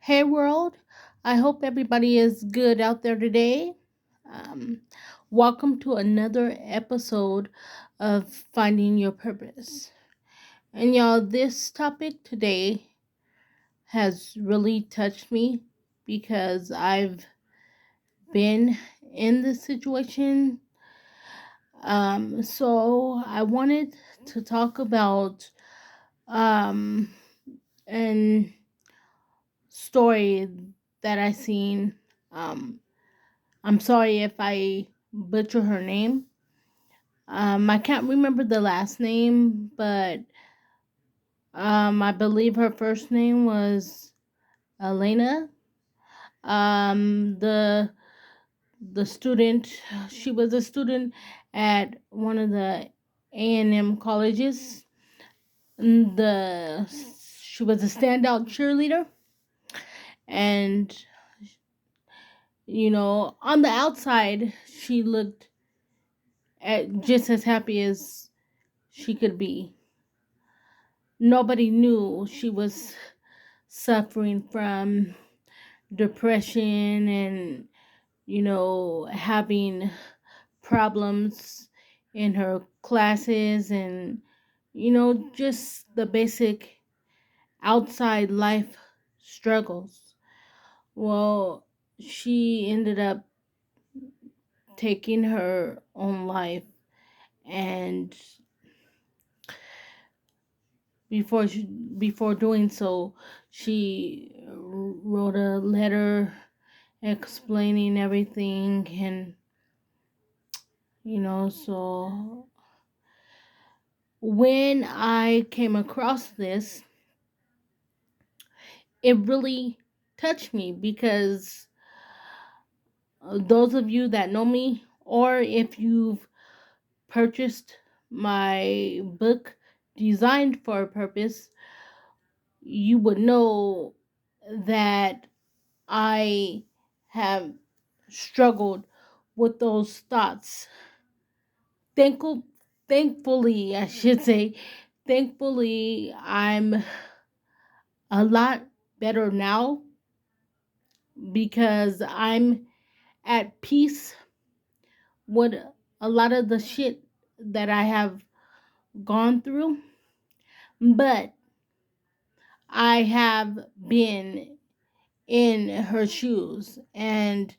Hey world, I hope everybody is good out there today. Um, Welcome to another episode of Finding Your Purpose. And y'all, this topic today has really touched me because I've been in this situation. So I wanted to talk about um, an story that I seen. Um, I'm sorry if I butcher her name. I can't remember the last name, but I believe her first name was Elena. The student, she was a student at one of the A&M colleges. The She was a standout cheerleader, and on the outside, she looked just as happy as she could be. Nobody knew she was suffering from depression and, having problems in her classes and, just the basic outside life struggles. Well, she ended up taking her own life, and before doing so, she wrote a letter explaining everything. And so when I came across this, it really touched me because those of you that know me, or if you've purchased my book Designed for a Purpose, you would know that I have struggled with those thoughts. Thankful, Thankfully, I should say, thankfully, I'm a lot better now because I'm at peace with a lot of the shit that I have gone through. But I have been in her shoes, and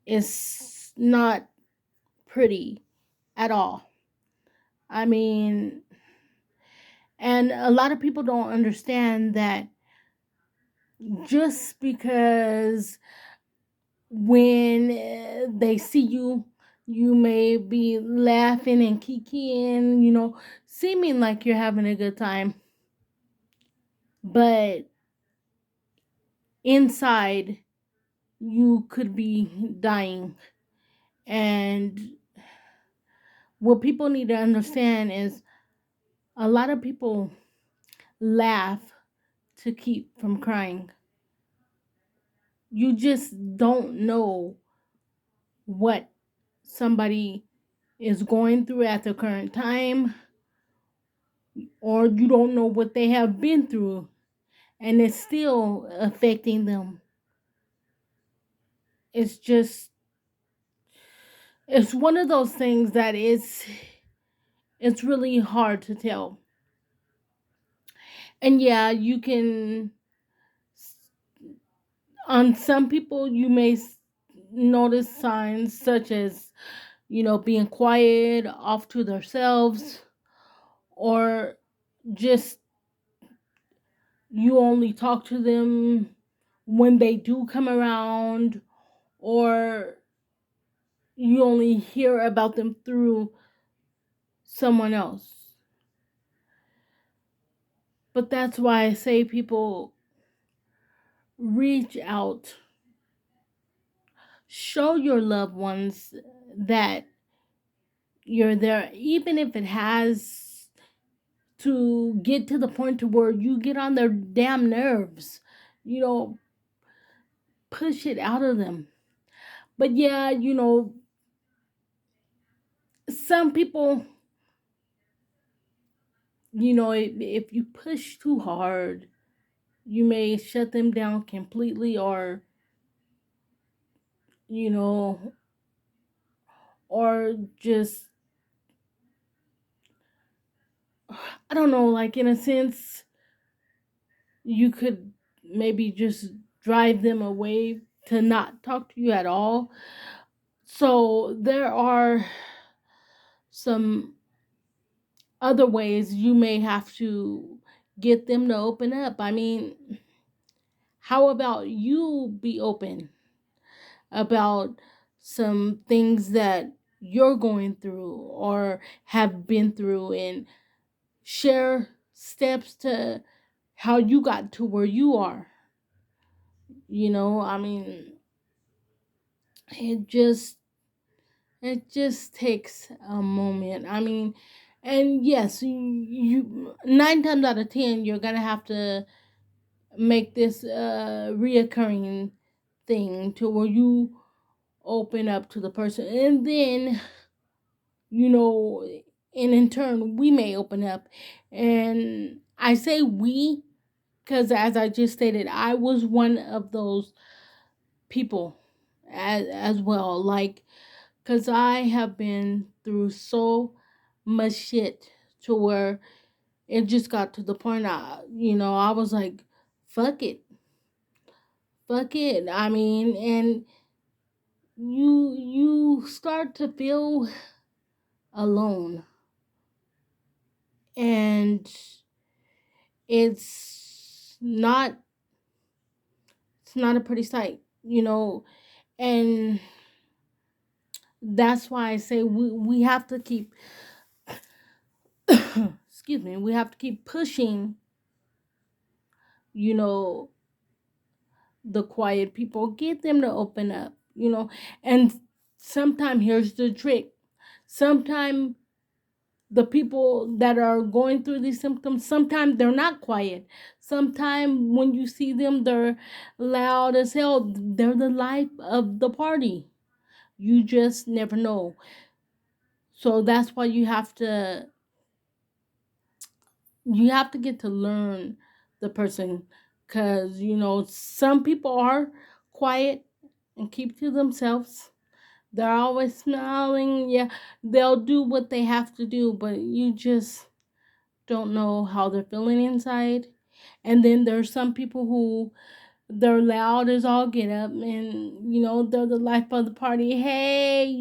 it's not pretty at all. I mean, and a lot of people don't understand that just because when they see you, you may be laughing and kikiing, seeming like you're having a good time, but inside you could be dying. And what people need to understand is a lot of people laugh to keep from crying. You just don't know what somebody is going through at the current time, or you don't know what they have been through, and it's still affecting them. It's just, it's one of those things that it's really hard to tell. And yeah, you can, on some people, you may notice signs such as, being quiet, off to themselves, or just you only talk to them when they do come around, or you only hear about them through someone else. But that's why I say people reach out, show your loved ones that you're there, even if it has to get to the point to where you get on their damn nerves. You know, push it out of them. But yeah, some people, if you push too hard, You may shut them down completely, or, you know, or just, I don't know, like in a sense, you could maybe just drive them away to not talk to you at all. So there are some other ways you may have to get them to open up. I mean, how about you be open about some things that you're going through or have been through, and share steps to how you got to where you are. I mean, it just it just takes a moment. I mean, and yes, you 9 times out of 10 you're gonna have to make this reoccurring thing to where you open up to the person, and then, you know and in turn we may open up. And I say we because, as I just stated, I was one of those people as well. Like, because I have been through so much shit to where it just got to the point I was like, fuck it. Fuck it. I mean, and you start to feel alone, and it's not it's not a pretty sight. And that's why I say we have to keep excuse me, we have to keep pushing, you know the quiet people, get them to open up. And sometimes, here's the trick, sometimes the people that are going through these symptoms, sometimes they're not quiet. Sometimes when you see them, they're loud as hell. They're the life of the party. You just never know. So that's why you have to get to learn the person, because some people are quiet and keep to themselves. They're always smiling. Yeah, they'll do what they have to do, but you just don't know how they're feeling inside. And then there's some people who, they're loud as all get up, and they're the life of the party. Hey,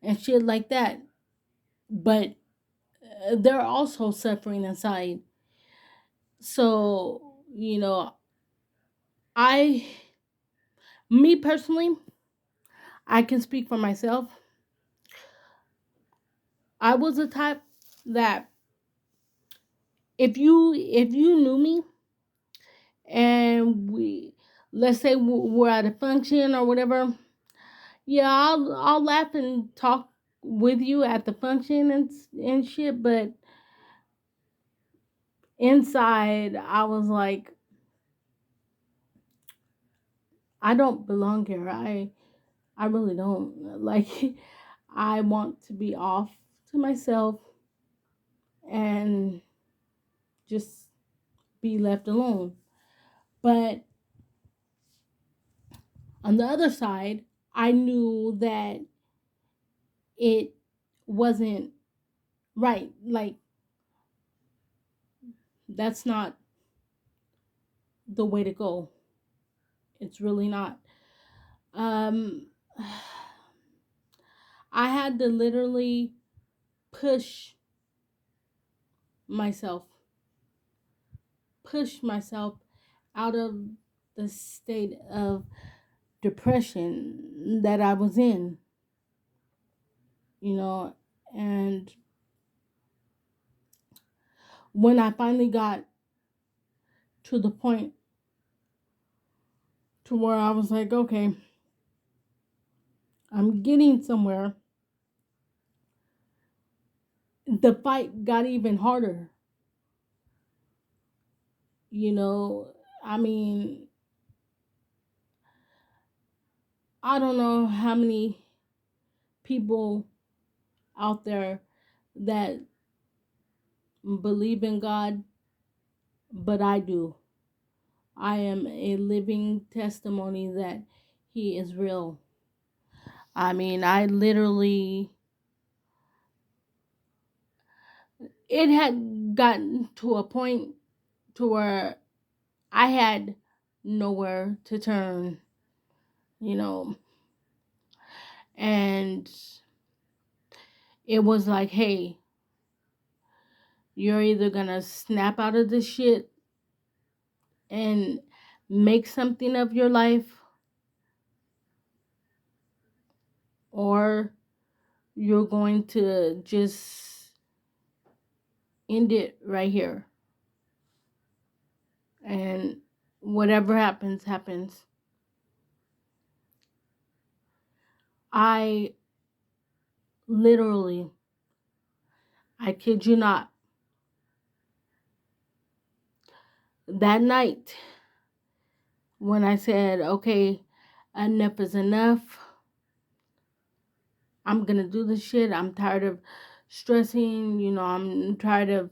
and shit like that. But they're also suffering inside. So, I, me personally, I can speak for myself. I was the type that, if you knew me, and let's say we're at a function or whatever, yeah, I'll laugh and talk with you at the function and shit. But inside, I was like, I don't belong here. I really don't. Like, I want to be off to myself and just be left alone. But on the other side, I knew that it wasn't right. Like, that's not the way to go. It's really not. Um, I had to literally push myself, push myself out of the state of depression that I was in, you know, and when I finally got to the point to where I was like, okay, I'm getting somewhere, the fight got even harder. You know, I mean, I don't know how many people out there that believe in God, but I do. I am a living testimony that he is real. I mean, I literally, it had gotten to a point to where I had nowhere to turn, you know, and it was like, hey, you're either gonna snap out of this shit and make something of your life, or you're going to just end it right here. And whatever happens, happens. I literally, I kid you not, that night when I said, okay, enough is enough, I'm gonna do this shit. I'm tired of stressing, I'm tired of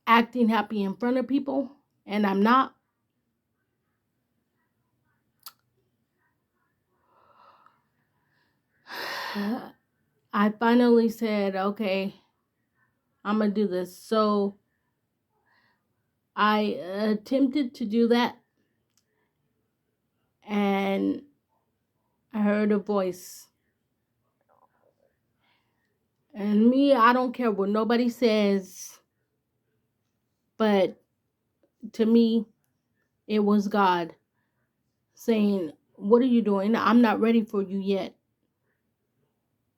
acting happy in front of people, and I'm not. I finally said, okay, I'm gonna do this. So I attempted to do that, and I heard a voice. And me, I don't care what nobody says, but to me, it was God saying, what are you doing? I'm not ready for you yet.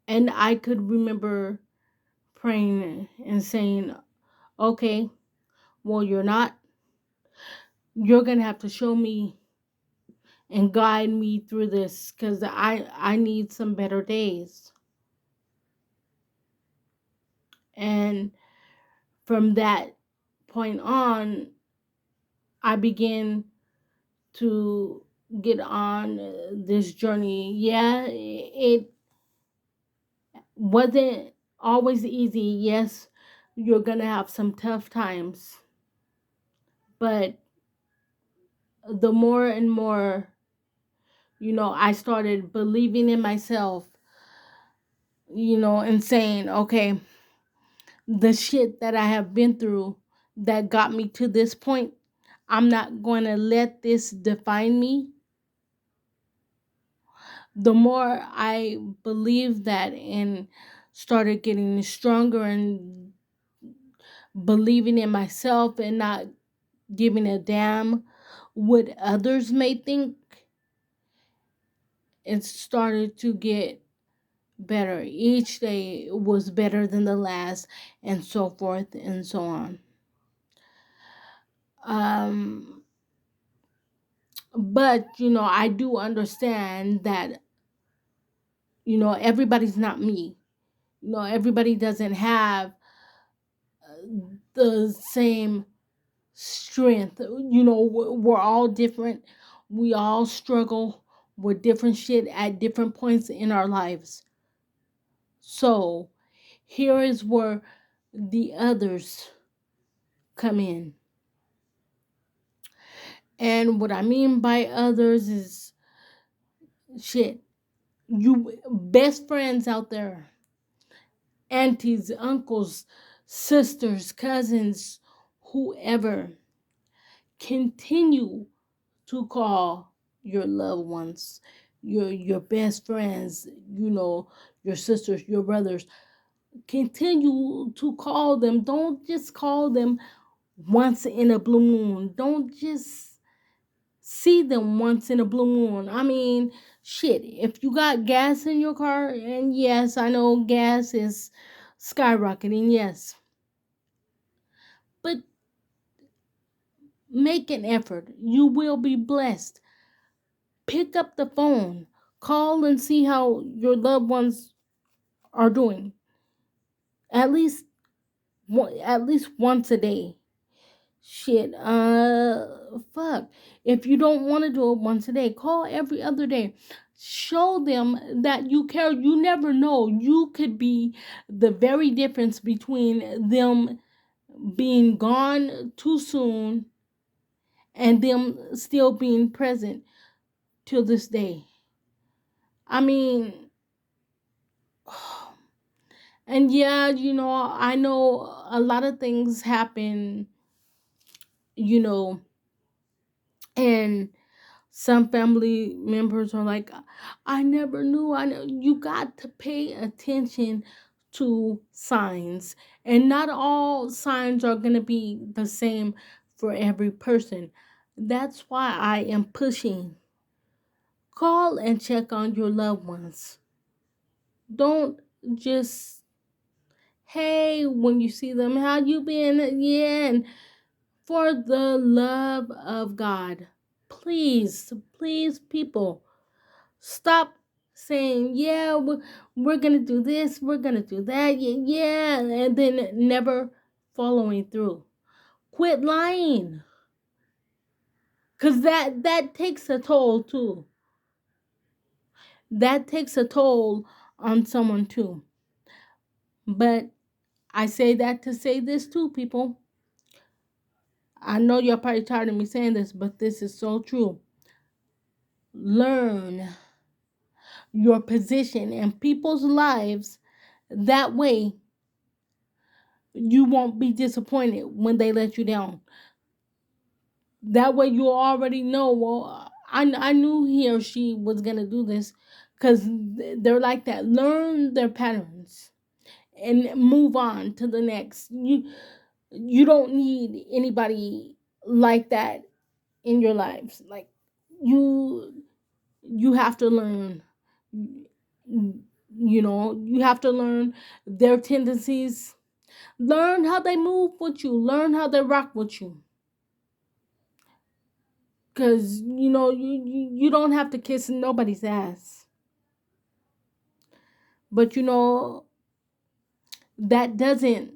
And I could remember praying and saying, okay, well, you're not. You're going to have to show me and guide me through this because I need some better days. And from that point on, I began to get on this journey. Yeah, it wasn't always easy. Yes, you're going to have some tough times. But the more and more, I started believing in myself, and saying, okay, the shit that I have been through that got me to this point, I'm not going to let this define me. The more I believed that and started getting stronger and believing in myself and not giving a damn what others may think, it started to get better. Each day was better than the last, and so forth and so on. Um, but I do understand that everybody's not me. Everybody doesn't have the same strength. We're all different. We all struggle with different shit at different points in our lives. So here is where the others come in. And what I mean by others is shit. You best friends out there, aunties, uncles, sisters, cousins, whoever, continue to call your loved ones, your best friends, your sisters, your brothers. Continue to call them. Don't just call them once in a blue moon. Don't just see them once in a blue moon. I mean, shit, if you got gas in your car, and yes, I know gas is skyrocketing, yes, but make an effort. You will be blessed. Pick up the phone, call and see how your loved ones are doing. At least at least once a day. Shit, fuck. If you don't want to do it once a day, call every other day. Show them that you care. You never know. You could be the very difference between them being gone too soon and them still being present till this day. I mean, and yeah, I know a lot of things happen, you know, and some family members are like, I never knew. I know you got to pay attention to signs, and not all signs are going to be the same for every person. That's why I am pushing. Call and check on your loved ones. Don't just, hey, when you see them, how you been? Yeah, and for the love of God, please, please, people, stop saying, yeah, we're going to do this, we're going to do that, yeah, yeah, and then never following through. Quit lying, because that takes a toll too. That takes a toll on someone too. But I say that to say this too, people. I know you're probably tired of me saying this, but this is so true. Learn your position in people's lives. That way, you won't be disappointed when they let you down. That way, you already know, well, I knew he or she was going to do this, because they're like that. Learn their patterns and move on to the next. You don't need anybody like that in your lives. Like, you you have to learn, you have to learn their tendencies, learn how they move with you, learn how they rock with you, because you don't have to kiss nobody's ass, but that doesn't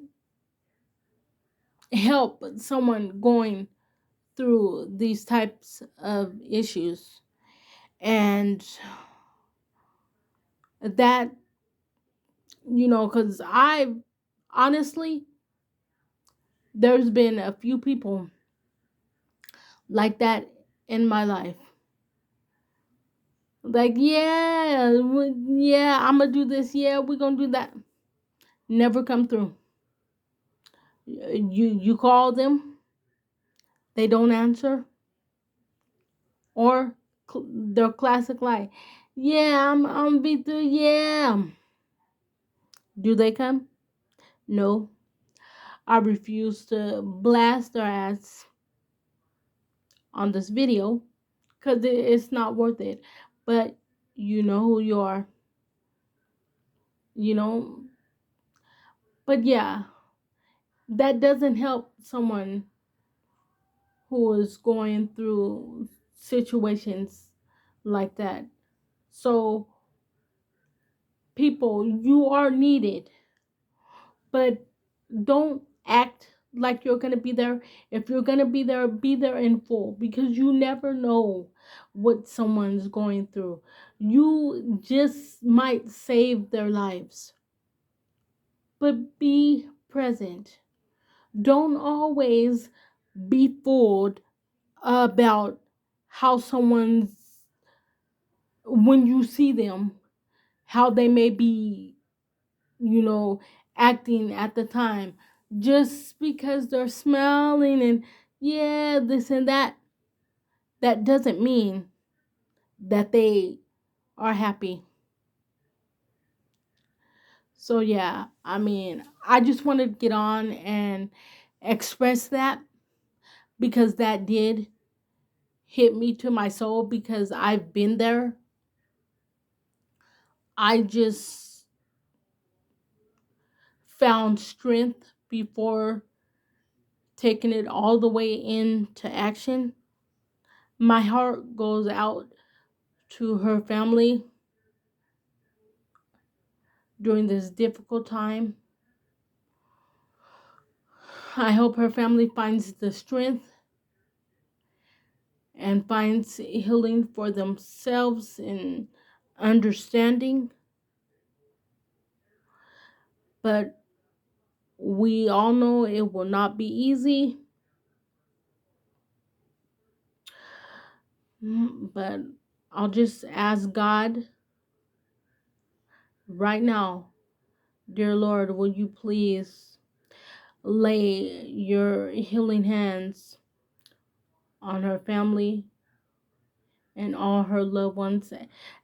help someone going through these types of issues. And that, because I honestly, there's been a few people like that in my life. Like, yeah, yeah, I'm gonna do this. Yeah, we're gonna do that. Never come through. You call them, they don't answer, or their classic lie. Yeah, I'm be through. Yeah, do they come? No. I refuse to blast their ass on this video because it's not worth it. But you know who you are, you know. But yeah, that doesn't help someone who is going through situations like that. So, people, you are needed, but don't act like you're going to be there. If you're going to be there in full, because you never know what someone's going through. You just might save their lives, but be present. Don't always be fooled about how someone's, when you see them, how they may be, you know, acting at the time. Just because they're smiling and, yeah, this and that, that doesn't mean that they are happy. So, yeah, I mean, I just wanted to get on and express that, because that did hit me to my soul, because I've been there. I just found strength before taking it all the way into action. My heart goes out to her family during this difficult time. I hope her family finds the strength and finds healing for themselves and understanding. But we all know it will not be easy. But I'll just ask God right now, dear Lord, will you please lay your healing hands on her family and all her loved ones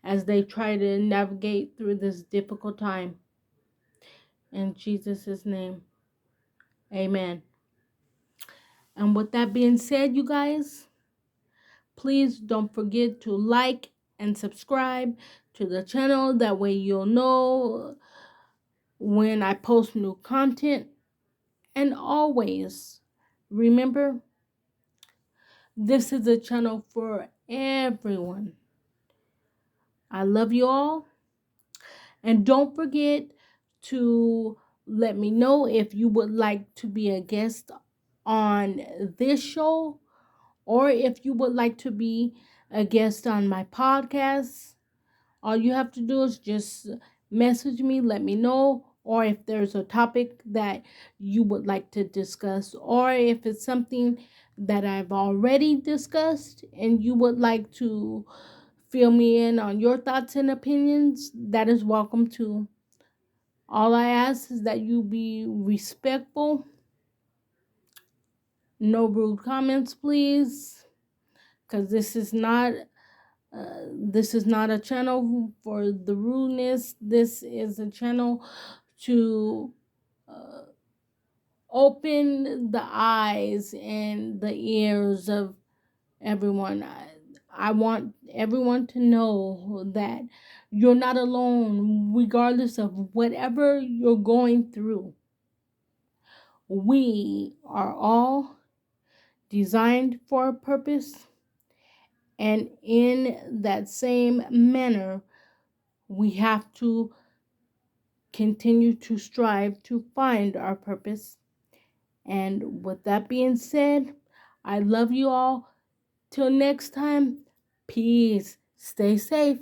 as they try to navigate through this difficult time. In Jesus' name, amen. And with that being said, you guys, please don't forget to like and subscribe to the channel. That way you'll know when I post new content. And always remember, this is a channel for everyone. I love you all. And don't forget to let me know if you would like to be a guest on this show, or if you would like to be a guest on my podcast. All you have to do is just message me, let me know, or if there's a topic that you would like to discuss, or if it's something that I've already discussed and you would like to fill me in on your thoughts and opinions, that is welcome too. All I ask is that you be respectful. No rude comments, please, because this is not a channel for the rudeness. This is a channel to uh, open the eyes and the ears of everyone. I want everyone to know that you're not alone, regardless of whatever you're going through. We are all designed for a purpose, and in that same manner, we have to continue to strive to find our purpose. And with that being said, I love you all. Till next time, peace. Stay safe.